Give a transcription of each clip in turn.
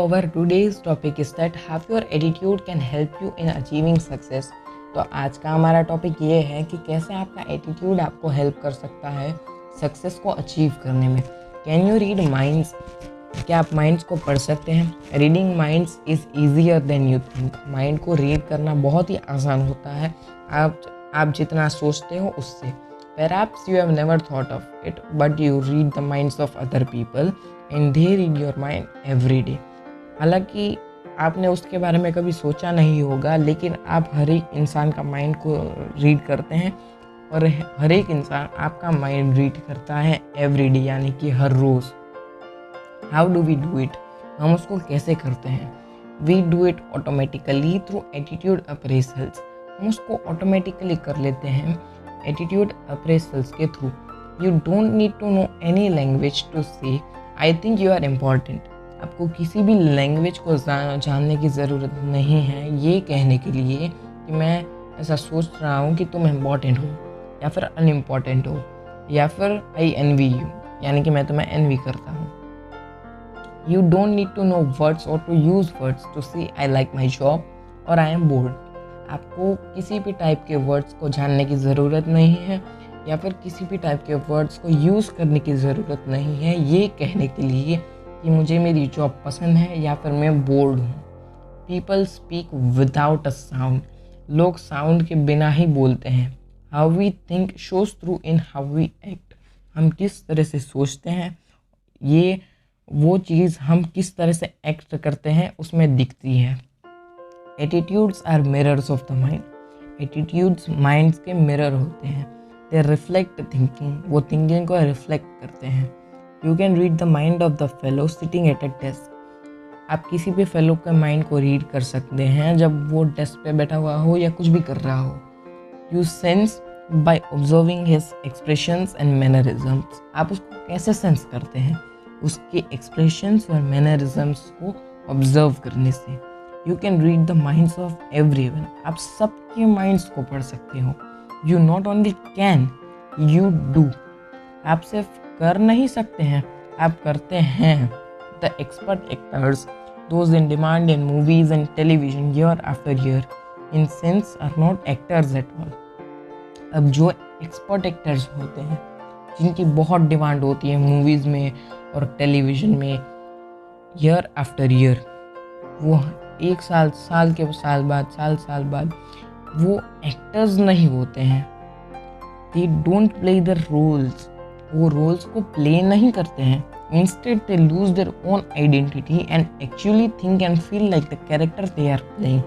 our today's topic is that how your attitude can help you in achieving success। तो आज का हमारा topic ये है कि कैसे आपका एटीट्यूड आपको हेल्प कर सकता है सक्सेस को अचीव करने में। Can you read minds? क्या आप माइंड्स को पढ़ सकते हैं? Reading minds is easier than you think. Mind को रीड करना बहुत ही आसान होता है आप जितना सोचते हो उससे। Perhaps you have never thought of it, but you read the minds of other people and they read your mind every day। हालांकि आपने उसके बारे में कभी सोचा नहीं होगा, लेकिन आप हर एक इंसान का माइंड को रीड करते हैं और हर एक इंसान आपका माइंड रीड करता है एवरी डे, यानी कि हर रोज़। How do we do it? हम उसको कैसे करते हैं? We do it automatically through attitude appraisals. हम उसको ऑटोमेटिकली कर लेते हैं एटीट्यूड अप्रेजल्स के through. You don't need to know any language to say I think you are important. आपको किसी भी लैंग्वेज को जानने की ज़रूरत नहीं है ये कहने के लिए कि मैं ऐसा सोच रहा हूँ कि तुम इम्पॉर्टेंट हो या फिर अनइम्पॉर्टेंट हो या फिर आई एनवी यू, यानी कि मैं तुम्हें एनवी करता हूँ। You don't need to know words or to use words to say I like my job और आई एम बोर्ड। आपको किसी भी टाइप के वर्ड्स को जानने की ज़रूरत नहीं है या फिर किसी भी टाइप के वर्ड्स को यूज़ करने की ज़रूरत नहीं है ये कहने के लिए कि मुझे मेरी जॉब पसंद है या फिर मैं बोर्ड हूँ। People speak without a sound. लोग साउंड के बिना ही बोलते हैं। How we think shows through in how we act. हम किस तरह से सोचते हैं, ये वो चीज़ हम किस तरह से एक्ट करते हैं उसमें दिखती है। Attitudes are mirrors of the mind. Attitudes minds के मिरर होते हैं। They reflect thinking. वो थिंकिंग को रिफ्लेक्ट करते हैं। You can read the mind of the fellow sitting at a desk. आप किसी भी फेलो के माइंड को रीड कर सकते हैं जब वो डेस्क पे बैठा हुआ हो या कुछ भी कर रहा हो। You sense by observing his expressions and mannerisms. आप उसको कैसे सेंस करते हैं? उसके एक्सप्रेशंस और मैनरिज्म्स को ऑब्जर्व करने से। You can read the minds of everyone. आप सबके माइंड्स को पढ़ सकते हो। You not only can, you do. आप सिर्फ कर नहीं सकते हैं, आप करते हैं। The expert actors, those in demand in movies and television year after year, in sense are not actors at all. अब जो एक्सपर्ट एक्टर्स होते हैं जिनकी बहुत डिमांड होती है मूवीज़ में और टेलीविज़न में ईयर आफ्टर ईयर, वो एक साल साल बाद वो एक्टर्स नहीं होते हैं। They don't play the roles. वो रोल्स को प्ले नहीं करते हैं। Instead they lose their own identity and actually think and feel like the character they are playing.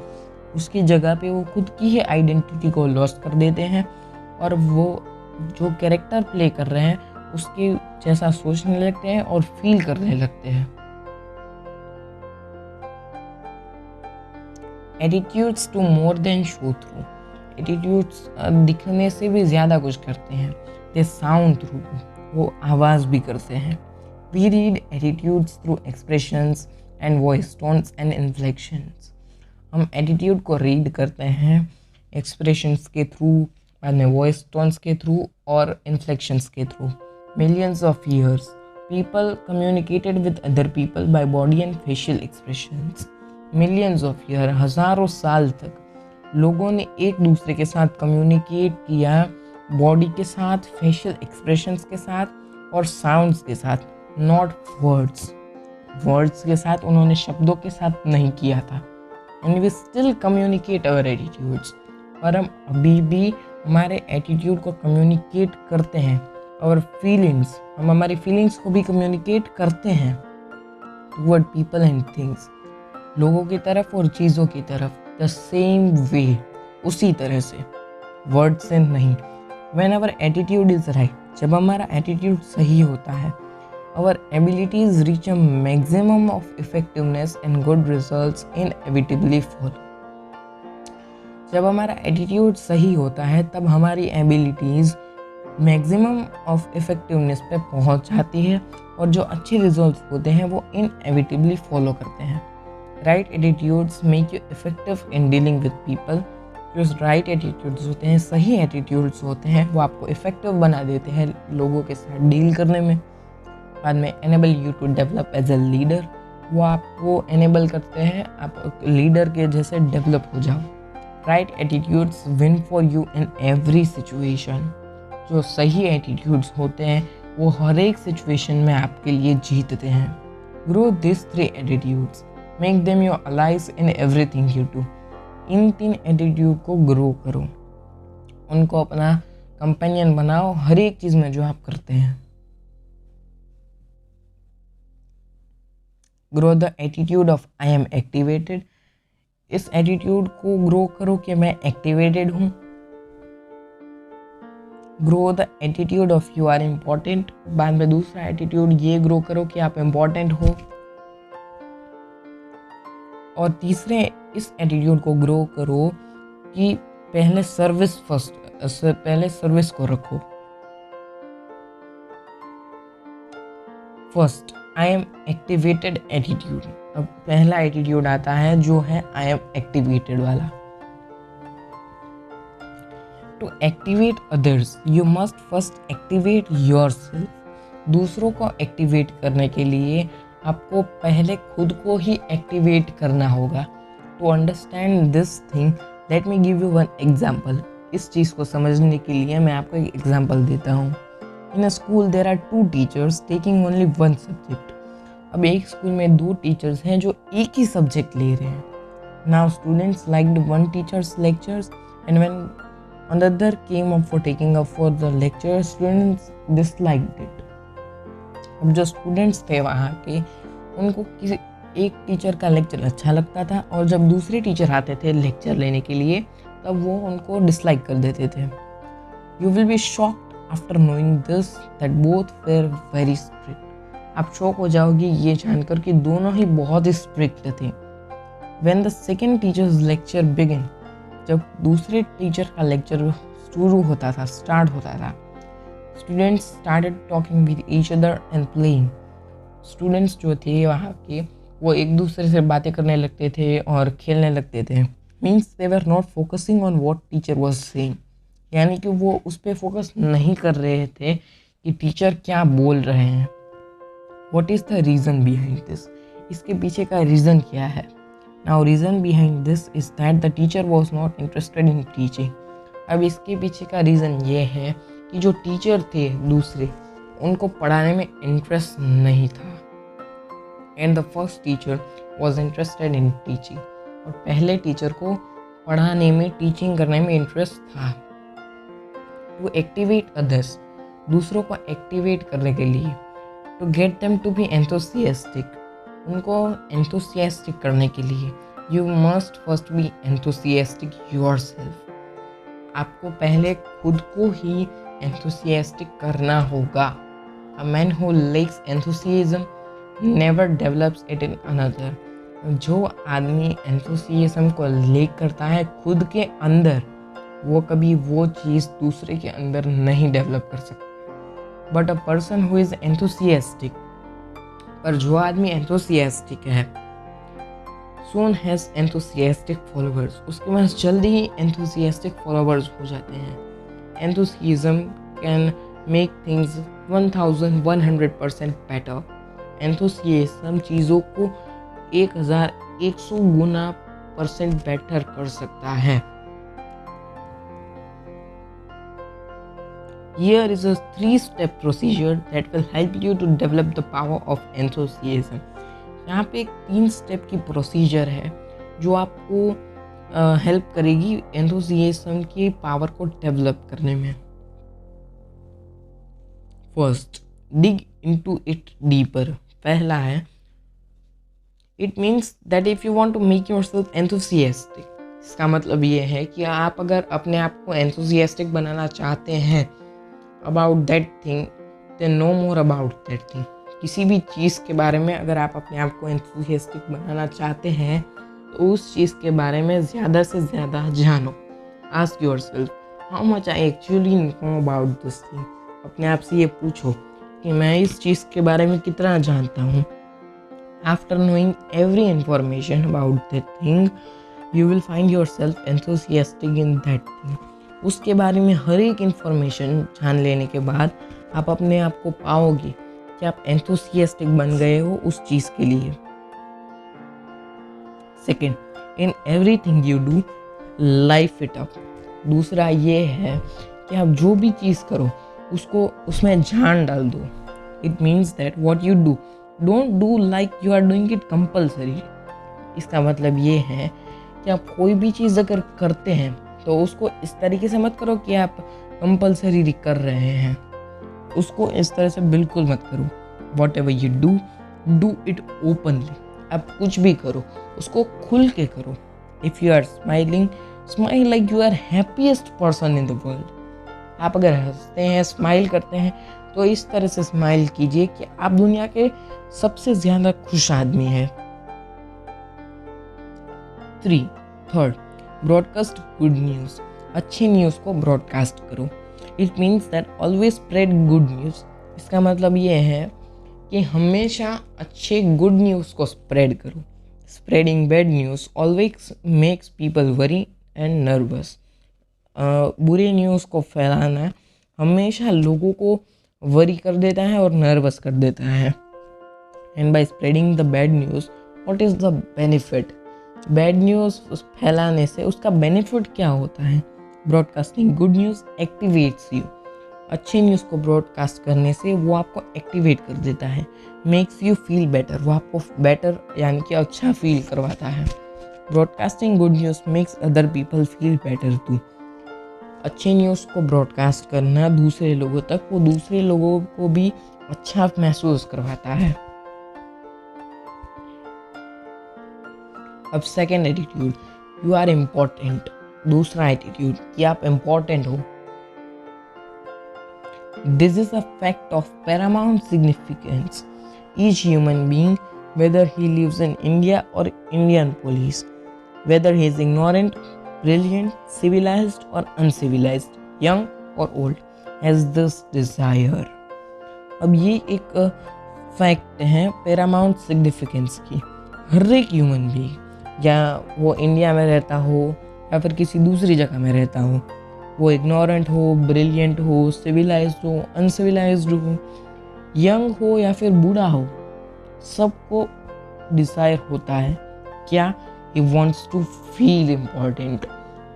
उसकी जगह पे वो खुद की ही आइडेंटिटी को लॉस्ट कर देते हैं और वो जो कैरेक्टर प्ले कर रहे हैं उसके जैसा सोचने लगते हैं और फील करने लगते हैं। Attitudes to more than show through. Attitudes दिखने से भी ज़्यादा कुछ करते हैं। They sound through. वो आवाज़ भी करते हैं। We read attitudes through expressions and voice tones and inflections. हम एटीट्यूड को रीड करते हैं एक्सप्रेशंस के थ्रू, बाद में वॉइस टोन्स के थ्रू और इन्फ्लेक्शंस के through. Millions of years people communicated with other people by body and facial expressions. Millions of year, हज़ारों साल तक लोगों ने एक दूसरे के साथ कम्युनिकेट किया बॉडी के साथ, फेशियल एक्सप्रेशंस के साथ और साउंड्स के साथ, नॉट वर्ड्स। वर्ड्स के साथ उन्होंने शब्दों के साथ नहीं किया था। And we still communicate our attitudes. और हम अभी भी हमारे एटीट्यूड को कम्युनिकेट करते हैं। और फीलिंग्स, हम हमारी फीलिंग्स को भी कम्युनिकेट करते हैं टुवर्ड पीपल एंड थिंग्स। लोगों की तरफ और चीज़ों की तरफ द सेम वे, उसी तरह से, वर्ड से नहीं। When our attitude is right, जब हमारा एटीट्यूड सही होता है, our abilities reach a maximum of effectiveness and good results inevitably follow. जब हमारा एटीट्यूड सही होता है तब हमारी एबिलिटीज़ मैक्सिमम ऑफ इफेक्टिवनेस पे पहुंच जाती है और जो अच्छे रिजल्ट्स होते हैं वो इनएविटेबली फॉलो करते हैं। Right attitudes make you effective in dealing with people. जो राइट एटीट्यूड्स होते हैं, सही एटीट्यूड्स होते हैं, वो आपको इफेक्टिव बना देते हैं लोगों के साथ डील करने में। बाद में enable you to develop as a leader. वो आपको एनेबल करते हैं आप लीडर के जैसे डेवलप हो जाओ। Right attitudes win for you in every situation. जो सही एटीट्यूड्स होते हैं वो हर एक सिचुएशन में आपके लिए जीतते हैं। Grow this 3 attitudes, make them your allies in everything you do. इन 3 एटीट्यूड को ग्रो करो, उनको अपना कंपेनियन बनाओ हर एक चीज़ में जो आप करते हैं। Grow the attitude of I am activated. इस एटीट्यूड को ग्रो करो कि मैं एक्टिवेटेड हूँ। Grow the attitude of you are important. बाद में दूसरा एटीट्यूड ये ग्रो करो कि आप इम्पॉर्टेंट हो। और तीसरे इस एटीट्यूड को ग्रो करो कि पहले सर्विस फर्स्ट, पहले सर्विस को रखो। First I am activated attitude. अब पहला एटीट्यूड आता है जो है आई एम एक्टिवेटेड वाला। To activate others you must first activate yourself. दूसरों को एक्टिवेट करने के लिए आपको पहले खुद को ही एक्टिवेट करना होगा। To understand this thing let me give you one example. इस चीज़ को समझने के लिए मैं आपको एक एग्जाम्पल देता हूँ। In a school there are 2 teachers taking only 1 subject. अब एक स्कूल में 2 टीचर्स हैं जो एक ही सब्जेक्ट ले रहे हैं। Now students liked one teachers lectures and when another came up for taking up for the lecture, students disliked it. अब जो स्टूडेंट्स थे वहाँ के उनको किसी एक टीचर का लेक्चर अच्छा लगता था और जब दूसरे टीचर आते थे लेक्चर लेने के लिए तब वो उनको डिसलाइक कर देते थे। You will be shocked after knowing this that both were very strict. आप शॉक हो जाओगे ये जानकर कि दोनों ही बहुत ही स्ट्रिक्ट थे। When the second teachers lecture begin, जब दूसरे टीचर का लेक्चर शुरू होता था, स्टार्ट होता था, students started talking with each other and playing. Students जो थे वहाँ के वो एक दूसरे से बातें करने लगते थे और खेलने लगते थे। Means they were not focusing on what teacher was saying, यानी कि वो उस पर फोकस नहीं कर रहे थे कि टीचर क्या बोल रहे हैं। What is the reason behind this? इसके पीछे का रीज़न क्या है? Now reason behind this is that the teacher was not interested in teaching. अब इसके पीछे का रीज़न ये है कि जो टीचर थे दूसरे उनको पढ़ाने में इंटरेस्ट नहीं था। And the first teacher was interested in teaching. और पहले टीचर को पढ़ाने में, टीचिंग करने में इंटरेस्ट था। To activate others, दूसरों को एक्टिवेट करने के लिए। To get them to be enthusiastic, उनको एंथुसियास्टिक करने के लिए you must first be enthusiastic yourself. आपको पहले खुद को ही एंथुसियास्टिक करना होगा। A man who lacks enthusiasm never develops it in another. जो आदमी एंथुसियाज्म को लेक करता है खुद के अंदर, वो कभी वो चीज़ दूसरे के अंदर नहीं डेवलप कर सकता। But a person who is enthusiastic, पर जो आदमी एंथुसियास्टिक है, soon has enthusiastic followers, उसके पास जल्दी ही enthusiastic followers हो जाते हैं। Enthusiasm can make things 1100% better. Enthusiasm चीज़ों को 1100 गुना % बेटर कर सकता है। Here is a 3-step procedure that will help you to develop the power of enthusiasm. यहाँ पे एक 3 स्टेप की प्रोसीजर है जो आपको हेल्प करेगी एंथुसियाज्म की पावर को डेवलप करने में। First, dig into it deeper. पहला है, it means that if you want to make yourself enthusiastic, इसका मतलब ये है कि आप अगर अपने आप को एंथुसियास्टिक बनाना चाहते हैं about that thing, then know more about that thing. किसी भी चीज़ के बारे में अगर आप अपने आप को एंथुसियास्टिक बनाना चाहते हैं तो उस चीज़ के बारे में ज़्यादा से ज़्यादा जानो। Ask yourself how much I actually know about this thing. अपने आप से ये पूछो कि मैं इस चीज़ के बारे में कितना जानता हूँ। After knowing every information about that thing you will find yourself enthusiastic in that thing. उसके बारे में हर एक इंफॉर्मेशन जान लेने के बाद आप अपने आप को पाओगे कि आप एंथुसियास्टिक बन गए हो उस चीज़ के लिए। Second, in everything you do life it up. दूसरा ये है कि आप जो भी चीज़ करो उसको उसमें जान डाल दो। It means that what you do don't do like you are doing it compulsory. इसका मतलब ये है कि आप कोई भी चीज़ अगर करते हैं तो उसको इस तरीके से मत करो कि आप कंपल्सरी कर रहे हैं, उसको इस तरह से बिल्कुल मत करो। Whatever you do it openly. आप कुछ भी करो उसको खुल के करो। If you are smiling, smile like you are happiest person in the world. आप अगर हंसते हैं, स्माइल करते हैं, तो इस तरह से स्माइल कीजिए कि आप दुनिया के सबसे ज़्यादा खुश आदमी हैं। Third, broadcast good news. अच्छी न्यूज़ को ब्रॉडकास्ट करो। It means that always spread good news. इसका मतलब ये है कि हमेशा अच्छे गुड न्यूज़ को स्प्रेड करो। Spreading bad news always makes people worry and nervous. बुरे न्यूज़ को फैलाना हमेशा लोगों को वरी कर देता है और नर्वस कर देता है। And by spreading the bad news, what is the benefit? Bad news फैलाने से उसका बेनिफिट क्या होता है? Broadcasting good news activates you. अच्छे न्यूज़ को ब्रॉडकास्ट करने से वो आपको एक्टिवेट कर देता है। मेक्स यू फील बेटर, वो आपको बेटर यानी कि अच्छा फील करवाता है। Broadcasting good news makes other people feel better too. अच्छे न्यूज़ को ब्रॉडकास्ट करना दूसरे लोगों तक, वो दूसरे लोगों को भी अच्छा महसूस करवाता है। अब second attitude, you are important. दूसरा एटीट्यूड कि आप इम्पॉर्टेंट हो। This is a fact of paramount significance. Each human being, whether he lives in India or Indian police, whether he is ignorant, brilliant, civilized or uncivilized, young or old, has this desire. अब ये एक fact है Paramount significance की। हर एक human being, या वो India में रहता हो या फिर किसी दूसरी जगह में रहता हो, वो इग्नोरेंट हो, ब्रिलियंट हो, सिविलाइज्ड हो, अनसिविलाइज्ड हो, यंग हो या फिर बूढ़ा हो, सबको डिज़ायर होता है क्या? He wants to feel important.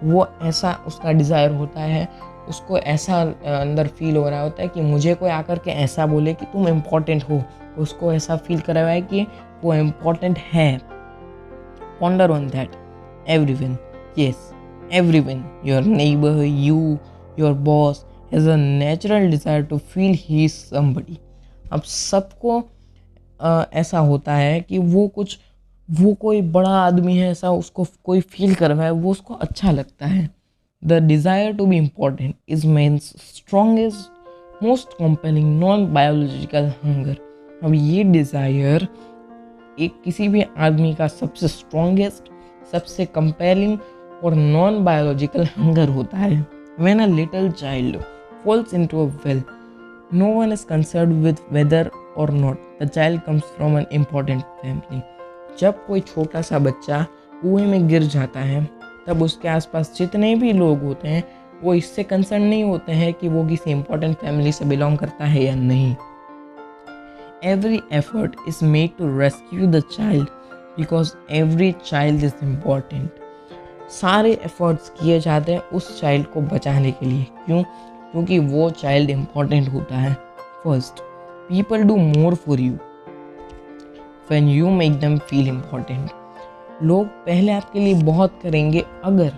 वो ऐसा उसका डिज़ायर होता है, उसको ऐसा अंदर फील हो रहा होता है कि मुझे कोई आकर के ऐसा बोले कि तुम इम्पॉर्टेंट हो। उसको ऐसा फील करा हुआ है कि वो इम्पॉर्टेंट है। Ponder on that. Everyone, yes, everyone, your neighbor, you, your boss, has a natural desire to feel he is somebody. अब सबको ऐसा होता है कि वो कोई बड़ा आदमी है, ऐसा उसको कोई फील कर रहा है, वो उसको अच्छा लगता है। The desire to be important is man's strongest most compelling non biological hunger. अब ये डिज़ायर एक किसी भी आदमी का सबसे स्ट्रॉन्गेस्ट, सबसे कंपेलिंग और नॉन बायोलॉजिकल हंगर होता है। When a little child falls into a well, no one is concerned with whether or not the child comes from an important family. जब कोई छोटा सा बच्चा कुएं में गिर जाता है, तब उसके आसपास जितने भी लोग होते हैं वो इससे कंसर्न नहीं होते हैं कि वो किसी इम्पोर्टेंट फैमिली से बिलोंग करता है या नहीं। Every effort is made to rescue the child because every child is important. सारे एफर्ट्स किए जाते हैं उस चाइल्ड को बचाने के लिए। क्यों? क्योंकि वो चाइल्ड इम्पॉर्टेंट होता है। First, people do more for you when you make them feel important. लोग पहले आपके लिए बहुत करेंगे अगर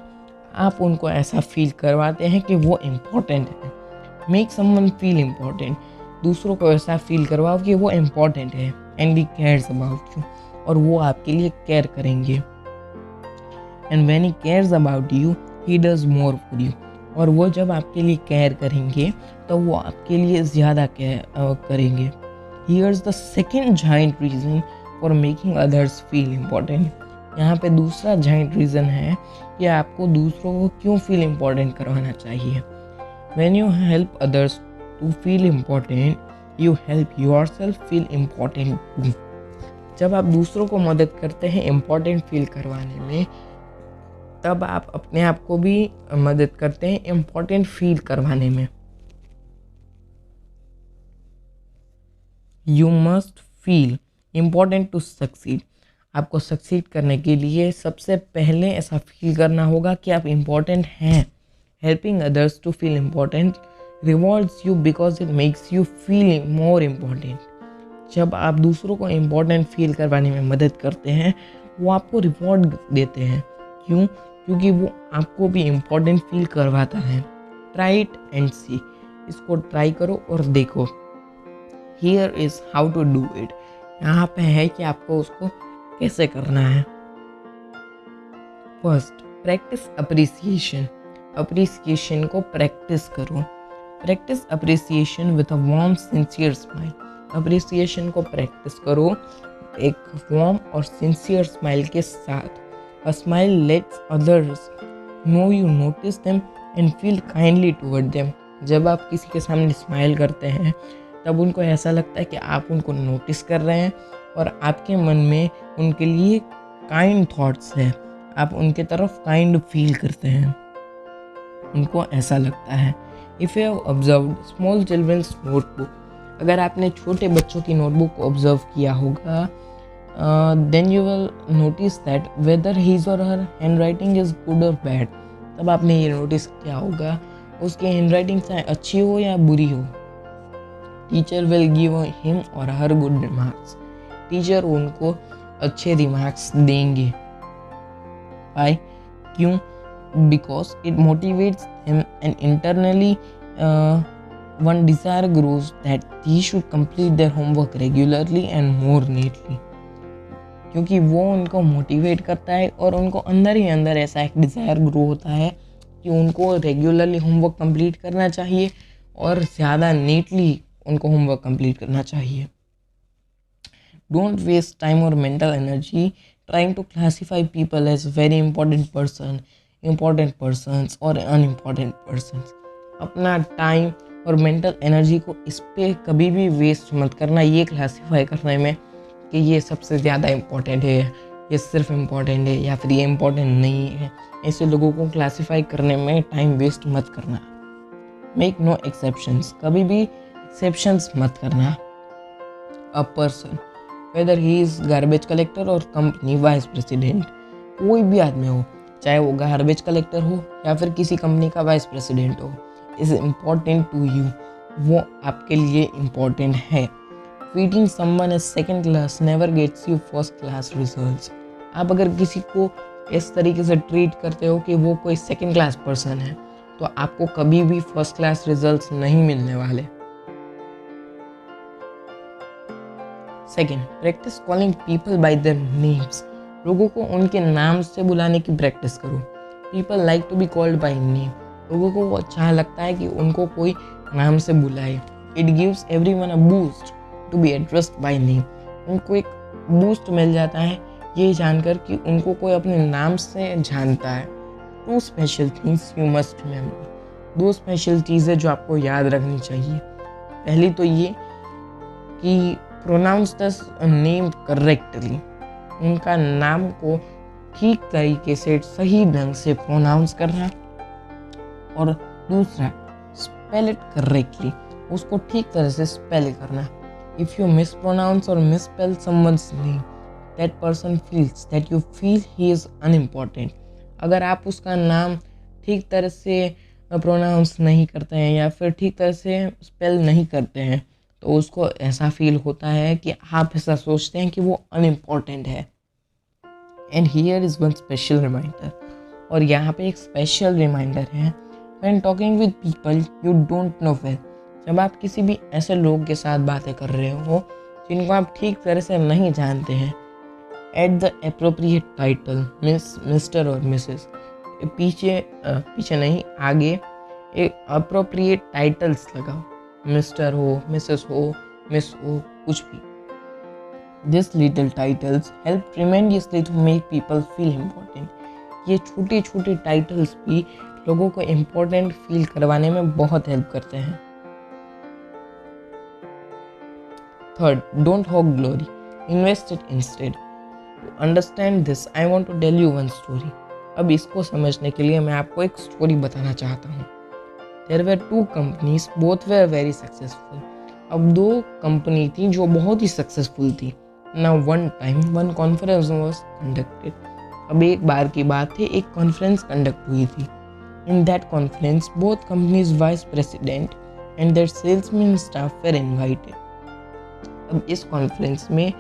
आप उनको ऐसा फील करवाते हैं कि वो इम्पॉर्टेंट है। मेक समवन फील इम्पॉर्टेंट, दूसरों को ऐसा फील करवाओ कि वो इम्पॉर्टेंट है and he cares about you, और वो आपके लिए केयर करेंगे। And when he cares about you he does more for you, और वो जब आपके लिए केयर करेंगे तो वो आपके लिए ज़्यादा केयर करेंगे। Here's the second giant reason for making others feel important. यहाँ पे दूसरा जाइंट रीज़न है कि आपको दूसरों को क्यों फील इम्पॉर्टेंट करवाना चाहिए। When you help others to feel important, you help yourself feel important too. जब आप दूसरों को मदद करते हैं इम्पोर्टेंट फील करवाने में, तब आप अपने आप को भी मदद करते हैं इम्पोर्टेंट फील करवाने में। You must feel important to succeed. आपको सक्सीड करने के लिए सबसे पहले ऐसा फील करना होगा कि आप इम्पोर्टेंट हैं। Helping others to feel important rewards you because it makes you feel more important. जब आप दूसरों को इम्पोर्टेंट फील करवाने में मदद करते हैं, वो आपको रिवॉर्ड देते हैं। क्यों? क्योंकि वो आपको भी इम्पोर्टेंट फील करवाता है। Try it and see. इसको ट्राई करो और देखो। Here is how to do it. यहाँ पे है कि आपको उसको कैसे करना है। First, practice appreciation. अप्रिसिएशन को प्रैक्टिस करो। Practice appreciation with a warm sincere smile. Appreciation को प्रैक्टिस करो एक वार्म और सिंसियर स्माइल के साथ। A smile lets others know you notice them and feel kindly toward them. जब आप किसी के सामने स्माइल करते हैं तब उनको ऐसा लगता है कि आप उनको नोटिस कर रहे हैं और आपके मन में उनके लिए काइंड थॉट्स हैं। आप उनके तरफ काइंड फील करते हैं, उनको ऐसा लगता है। If you have observed small children's notebook, अगर आपने छोटे बच्चों की नोटबुक को ऑब्जर्व किया होगा, then you will notice that whether his or her handwriting is good or bad. तब आपने ये नोटिस किया होगा उसकी हैंड राइटिंग चाहे अच्छी हो या बुरी हो, टीचर विल गिव हिम और हर गुड रिमार्क्स। टीचर उनको अच्छे रिमार्क्स देंगे। वाई? क्यों? Because it motivates him and internally one desire grows that he should complete their homework regularly and more neatly। क्योंकि वो उनको मोटिवेट करता है और उनको अंदर ही अंदर ऐसा एक डिज़ायर ग्रो होता है कि उनको रेगुलरली होमवर्क कंप्लीट करना चाहिए और ज़्यादा नीटली उनको होमवर्क कंप्लीट करना चाहिए। डोंट वेस्ट टाइम और mental energy trying to classify people as very important persons और अनइम्पॉर्टेंट पर्सन्स। अपना टाइम और मेंटल एनर्जी को इस पर कभी भी वेस्ट मत करना, ये क्लासीफाई करने में कि ये सबसे ज़्यादा इम्पोर्टेंट है, ये सिर्फ इम्पोर्टेंट है या फिर ये इम्पोर्टेंट नहीं है। ऐसे लोगों को क्लासीफाई करने में टाइम वेस्ट मत करना। मेक नो एक्सेप्शंस, कभी भी एक्सेप्शंस मत करना। A person whether he is garbage collector और कंपनी वाइस प्रेसिडेंट, कोई भी आदमी हो, चाहे वो गार्बेज कलेक्टर हो या फिर किसी कंपनी का वाइस प्रेसिडेंट हो, इज़ इम्पॉर्टेंट टू यू, वो आपके लिए इम्पॉर्टेंट है। Treating someone as second class never gets you first class results. आप अगर किसी को इस तरीके से ट्रीट करते हो कि वो कोई सेकेंड क्लास पर्सन है, तो आपको कभी भी फर्स्ट क्लास रिजल्ट्स नहीं मिलने वाले। Second, practice calling people by their names. लोगों को उनके नाम से बुलाने की प्रैक्टिस करो। People like to be called by name. लोगों को वो अच्छा लगता है कि उनको कोई नाम से बुलाए। It gives everyone a boost to be addressed by name. उनको एक बूस्ट मिल जाता है ये जानकर कि उनको कोई अपने नाम से जानता है। Two special things you must remember. दो स्पेशल चीज़ें जो आपको याद रखनी चाहिए। पहली तो ये कि प्रोनाउंस द नेम करेक्टली, उनका नाम को ठीक तरीके से सही ढंग से प्रोनाउंस करना। और दूसरा, स्पेल इट करेक्टली, उसको ठीक तरह से स्पेल करना। इफ़ यू मिस प्रोनाउंस और miss spell someone's name, that person feels that you feel he is unimportant. अगर आप उसका नाम ठीक तरह से प्रोनाउंस नहीं करते हैं या फिर ठीक तरह से स्पेल नहीं करते हैं, तो उसको ऐसा फील होता है कि आप ऐसा सोचते हैं कि वो अनइम्पॉर्टेंट है। And here is one special reminder, और यहाँ पे एक स्पेशल रिमाइंडर है। When talking with people you don't know well, जब आप किसी भी ऐसे लोग के साथ बातें कर रहे हो जिनको आप ठीक तरह से नहीं जानते हैं, at the appropriate title Miss, Mr और मिसेस, पीछे नहीं आगे एक अप्रोप्रिएट टाइटल्स लगाओ। मिस्टर हो, मिसेस हो, मिस हो, कुछ भी। This little titles help tremendously to make people feel important. ये छोटे छोटे टाइटल्स भी लोगों को इम्पोर्टेंट फील करवाने में बहुत हेल्प करते हैं। Third, don't hog glory, invest it instead. To understand this I want to tell you one story. अब इसको समझने के लिए मैं आपको एक स्टोरी बताना चाहता हूँ। There were two companies, both were very successful. अब दो कंपनी थी जो बहुत ही सक्सेसफुल थी। Now one time one conference was conducted. अब एक बार की बात है, एक कॉन्फ्रेंस कंडक्ट हुई थी। In that conference both companies vice president and their salesman staff were invited. अब इस कॉन्फ्रेंस में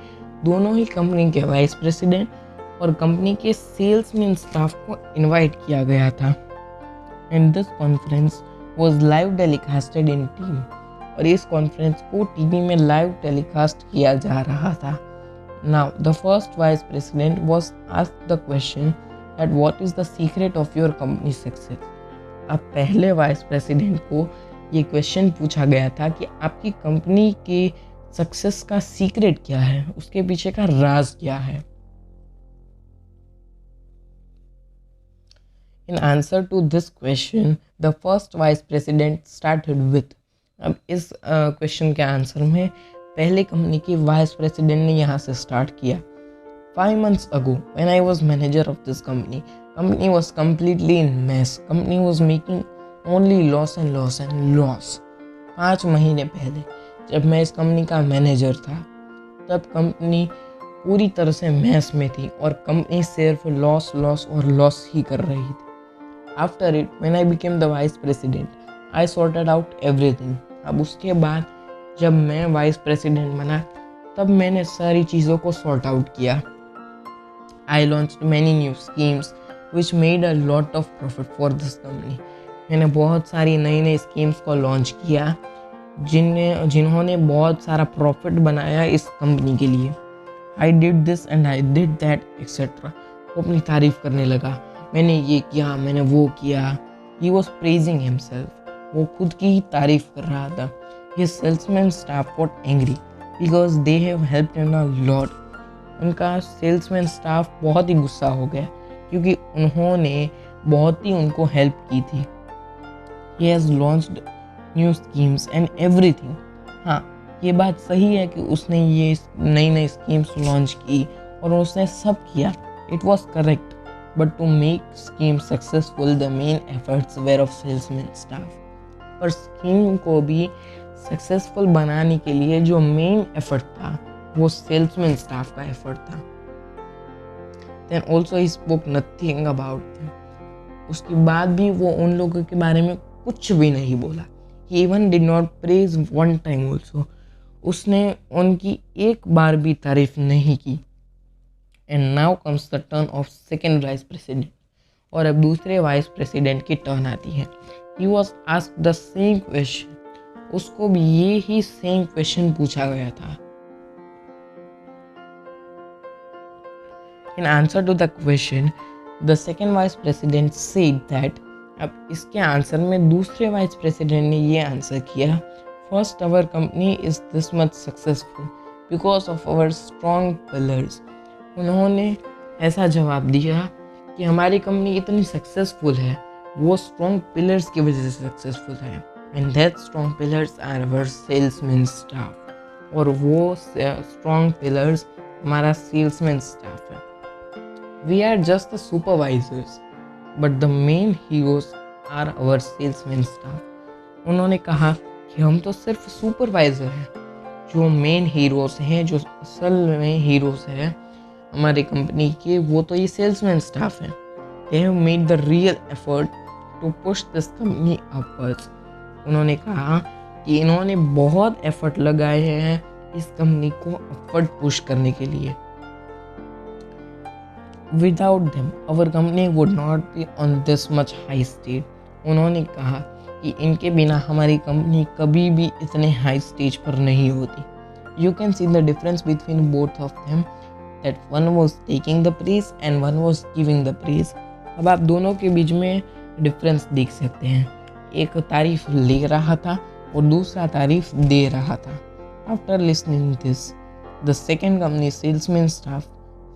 दोनों ही कंपनी के वाइस प्रेसिडेंट और कंपनी के सेल्समैन स्टाफ को इनवाइट किया गया था। And this conference was live telecasted in TV. और इस कॉन्फ्रेंस को टीवी में लाइव टेलीकास्ट किया जा रहा था। Now the first vice president was asked the question that what is the secret of your company success. अब पहले वाइस प्रेसिडेंट को ये क्वेश्चन पूछा गया था कि आपकी कंपनी के सक्सेस का सीक्रेट क्या है, उसके पीछे का राज क्या है। In answer to this question the first vice president started with. अब इस क्वेश्चन के आंसर में पहले कंपनी के वाइस प्रेसिडेंट ने यहाँ से स्टार्ट किया। 5 months ago when I was manager of this company was completely in mess. Company was making only loss and loss and loss. 5 महीने पहले जब मैं इस कंपनी का मैनेजर था, तब कंपनी पूरी तरह से मैस में थी और कंपनी सिर्फ लॉस लॉस और लॉस ही कर रही थी। After it when I became the vice president I sorted out everything. अब उसके बाद जब मैं वाइस प्रेसिडेंट बना, तब मैंने सारी चीज़ों को सॉर्ट आउट किया। I launched many new schemes which made a lot of profit for this company. मैंने बहुत सारी नई नई स्कीम्स को लॉन्च किया जिन्होंने बहुत सारा प्रॉफिट बनाया इस कंपनी के लिए। I did this and I did that etcetera. वो अपनी तारीफ करने लगा, मैंने ये किया, मैंने वो किया। ही वॉज प्रेजिंग हिमसेल्फ, वो खुद की ही तारीफ कर रहा था। His salesman staff got angry because they have helped him a lot. उनका सेल्समैन स्टाफ बहुत ही गुस्सा हो गया क्योंकि उन्होंने बहुत ही उनको हेल्प की थी। He has launched new schemes and everything. हाँ, ये बात सही है कि उसने ये नई नई स्कीम्स लॉन्च की और उसने सब किया। It was correct, but to make scheme successful the main efforts were of salesman staff. पर स्कीम को भी सक्सेसफुल बनाने के लिए जो मेन एफर्ट था वो सेल्समैन स्टाफ का एफर्ट था। Then also he spoke nothing about them. उसके बाद भी वो उन लोगों के बारे में कुछ भी नहीं बोला। He even did not praise one time also. उसने उनकी एक बार भी तारीफ नहीं की। And now comes the turn of second vice president. और अब दूसरे वाइस प्रेसिडेंट की टर्न आती है। He was asked the same question. उसको भी ये ही सेम क्वेश्चन पूछा गया था। In answer to the question the second vice president said that. अब इसके आंसर में दूसरे वाइस प्रेसिडेंट ने ये आंसर किया, first our company is this much successful because of our strong pillars. उन्होंने ऐसा जवाब दिया कि हमारी कंपनी इतनी सक्सेसफुल है वो स्ट्रॉन्ग पिलर्स की वजह से सक्सेसफुल है। And that strong pillars are our salesman staff. और वो स्ट्रॉन्ग पिलर्स हमारा सेल्समैन स्टाफ है। We are just the supervisors but the main heroes are our salesman staff. उन्होंने कहा कि हम तो सिर्फ सुपरवाइजर हैं, जो मेन हीरोज हैं, जो असल में हीरोज हैं हमारे कंपनी के, वो तो ये सेल्समैन स्टाफ हैं। They have made the real effort to push this company upwards. उन्होंने कहा कि इन्होंने बहुत एफर्ट लगाए हैं इस कंपनी को अपवर्ड पुश करने के लिए। Without them our company would not be on this much high stage. उन्होंने कहा कि इनके बिना हमारी कंपनी कभी भी इतने हाई स्टेज पर नहीं होती। You can see the difference between both of them that one was taking the praise and one was giving the praise. अब आप दोनों के बीच में डिफरेंस देख सकते हैं। एक तारीफ ले रहा था और दूसरा तारीफ दे रहा था। After listening this the second company salesman staff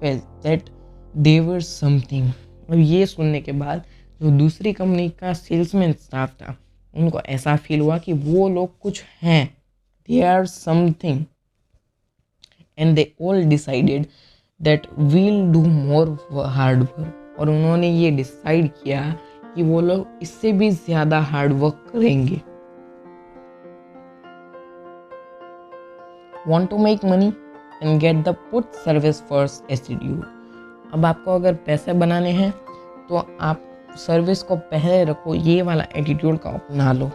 felt that they were something. और ये सुनने के बाद जो दूसरी कंपनी का सेल्समैन स्टाफ था, उनको ऐसा फील हुआ कि वो लोग कुछ हैं, they are something. And they all decided that we'll do more hard work. और उन्होंने ये डिसाइड किया कि वो लोग इससे भी ज़्यादा हार्ड वर्क करेंगे। Want to make money? and get the put service first attitude. अब आपको अगर पैसे बनाने हैं तो आप सर्विस को पहले रखो, ये वाला एटीट्यूड का अपना लो.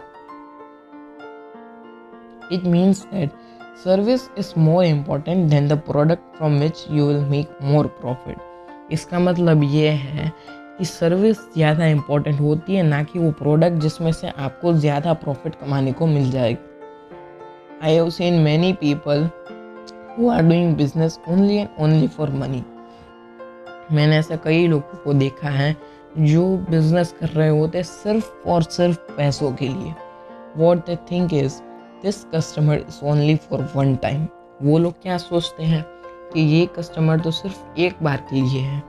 It means that service is more important than the product from which you will make more profit. इसका मतलब ये है कि सर्विस ज़्यादा इम्पोर्टेंट होती है, ना कि वो प्रोडक्ट जिसमें से आपको ज़्यादा प्रॉफिट कमाने को मिल जाएगा. I have seen many people who are doing business only and only for money. मैंने ऐसे कई लोगों को देखा है जो बिजनेस कर रहे होते सिर्फ और सिर्फ पैसों के लिए. What they think is this customer is only for one time. वो लोग क्या सोचते हैं कि ये कस्टमर तो सिर्फ एक बार के लिए है.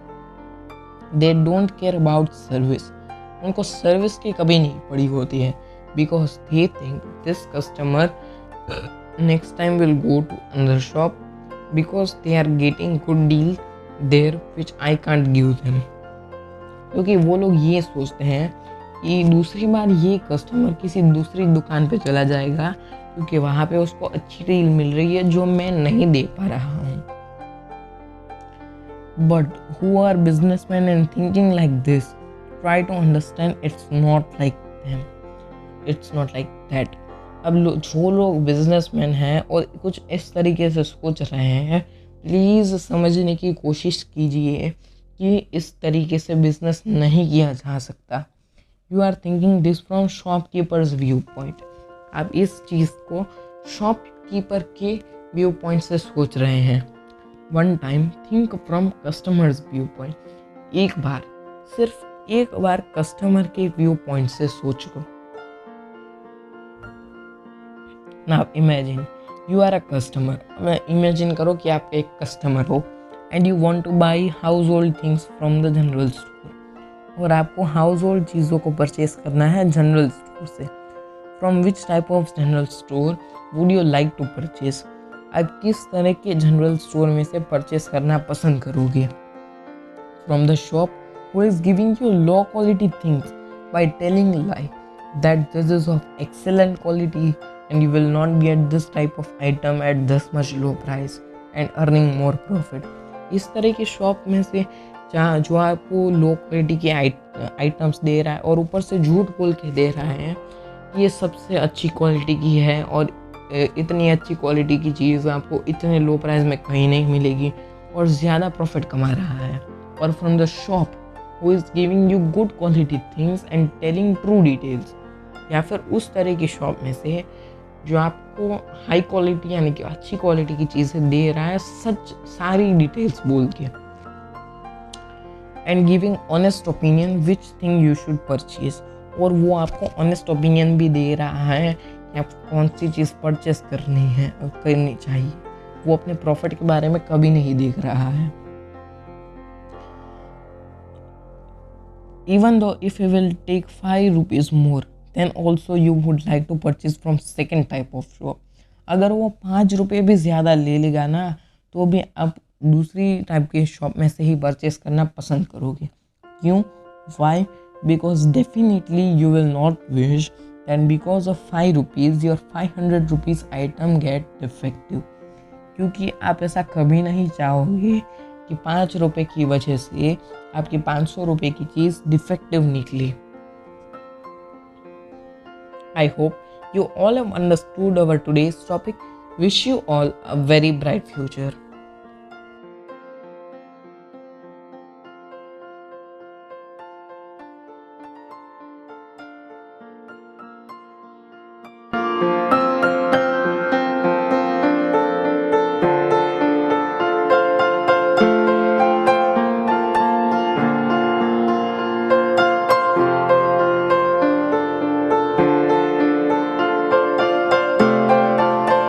They don't care about service. उनको सर्विस की कभी नहीं पड़ी होती है, because they think this customer next time will go to another shop because they are getting good deal there which I can't give them. क्योंकि वो लोग ये सोचते हैं कि दूसरी बार ये कस्टमर किसी दूसरी दुकान पे चला जाएगा क्योंकि वहाँ पे उसको अच्छी डील मिल रही है जो मैं नहीं दे पा रहा हूँ. But who are businessman and thinking like this try to understand it's not like them, it's not like that. अब जो लोग बिजनेसमैन हैं और कुछ इस तरीके से सोच रहे हैं, प्लीज़ समझने की कोशिश कीजिए कि इस तरीके से बिजनेस नहीं किया जा सकता. You are thinking this from shopkeeper's view point. आप इस चीज़ को शॉपकीपर के व्यू पॉइंट से सोच रहे हैं. One time think from customer's view point. एक बार, सिर्फ एक बार कस्टमर के व्यू पॉइंट से सोचो. Now imagine you are a customer. Imagine करो कि आप एक कस्टमर हो and you want to buy household things from the general store. और आपको हाउस होल्ड चीज़ों को परचेस करना है जनरल स्टोर से. From which type of general store would you like to purchase. आप किस तरह के जनरल स्टोर में से परचेस करना पसंद करोगे. From the shop who is giving you low quality things by telling lie that this is of excellent quality and you will not get this type of item at this much low price and earning more profit. इस तरह की shop में से जहाँ जो आपको low quality के items दे रहा है और ऊपर से झूठ बोल के दे रहा है कि ये सबसे अच्छी क्वालिटी की है और इतनी अच्छी क्वालिटी की चीज़ आपको इतने लो प्राइस में कहीं नहीं मिलेगी और ज़्यादा प्रॉफिट कमा रहा है. और from the shop who is giving you good quality things and telling true details. या फिर उस तरह की शॉप में से जो आपको हाई क्वालिटी यानी कि अच्छी क्वालिटी की चीज़ें दे रहा है, सच सारी डिटेल्स बोल के, and giving honest opinion which thing you should purchase. और वो आपको ऑनेस्ट ओपिनियन भी दे रहा है कि आपको कौन सी चीज़ परचेस करनी है और करनी चाहिए. वो अपने प्रॉफिट के बारे में कभी नहीं देख रहा है. Even though if you will take 5 rupees more then also you would like to purchase from second type of shop. अगर वो 5 रुपये भी ज़्यादा ले लेगा ना तो भी आप दूसरी टाइप की शॉप में से ही परचेस करना पसंद करोगे. क्यों? Why? Because definitely you will not wish that because of 5 rupees your 500 rupees item get defective. क्योंकि आप ऐसा कभी नहीं चाहोगे कि 5 रुपये की वजह से आपकी 500 रुपये की चीज़ डिफेक्टिव निकले. I hope you all have understood our today's topic. Wish you all a very bright future.